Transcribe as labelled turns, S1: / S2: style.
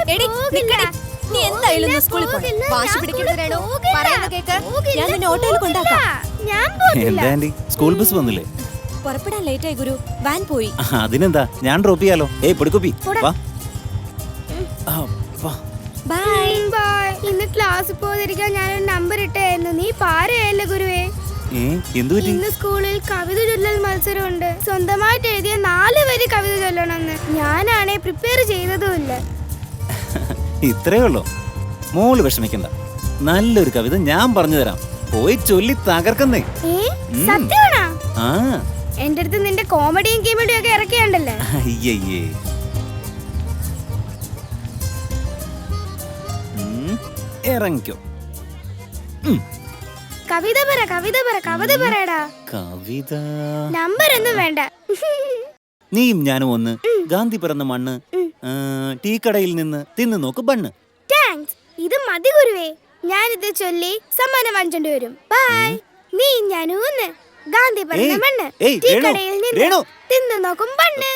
S1: നീ എന്തായാലും സ്കൂളിൽ പോണം. വാശി പിടിക്കരുത് രേണു. പറയുന്ന കേക്ക്. ഞാൻ നിന്നെ ഓട്ടോയിൽ കൊണ്ടാക്കാം.
S2: എന്താ ആന്റി, സ്കൂൾ ബസ് വന്നില്ലേ?
S1: പുറപ്പെടാൻ ലേറ്റ് ആയി ഗുരു. വാൻ പോയി.
S2: അതിനെന്താ, ഞാൻ ഡ്രോപ്പ് ചെയ്യാലോ. പൊടിക്കുപ്പി വാ.
S1: Bye
S3: bye. ഇന്ന് ക്ലാസ് പോകാതിരിക്കാൻ ഞാനൊരു നമ്പർ ഇട്ടായിരുന്നു. നീ പാരയല്ലേ ഗുരുവേ. ഇന്ന് സ്കൂളിൽ കവിത ചൊല്ലൽ മത്സരമുണ്ട്. സ്വന്തമായിട്ട് എഴുതിയ 4 വരി കവിത ചൊല്ലണമെന്ന്. ഞാനാണെ പ്രിപ്പയർ ചെയ്തതുമില്ല.
S2: ഇത്രേ ഉള്ളൂ. മോള് വിഷമിക്കണ്ട, നല്ലൊരു കവിത ഞാൻ പറഞ്ഞു തരാം. പോയി ചൊല്ലി തകർക്കുന്നേ.
S3: സത്യമാണോ? എന്റെ അടുത്ത് നിന്റെ കോമഡിയും കീമഡിയും ഒക്കെ ഇറക്കിയുണ്ടല്ലേ.
S2: അയ്യയ്യേ, ഇറങ്ങിക്കോ.
S3: കവിത പറ, കവിത പറ, കവിത പറയടാ.
S2: കവിത
S3: നമ്പർ ഒന്നും വേണ്ട.
S2: നീയും ഞാനും ഒന്ന്. ഗാന്ധി പിറന്ന മണ്ണ്, ടീ കടയിൽ നിന്ന് തിന്നു നോക്ക് ബണ്ണ്.
S3: താങ്ക്സ്, ഇത് മതി ഗുരുവേ. ഞാനിത് ചൊല്ലി സമ്മാനം വാങ്ങിച്ചോണ്ട് വരും. ബൈ. നീ ഞാനും ഒന്ന്. ഗാന്ധി പിറന്ന മണ്ണ്, ടീ കടയിൽ നിന്ന് തിന്നു നോക്കും ബണ്ണ്.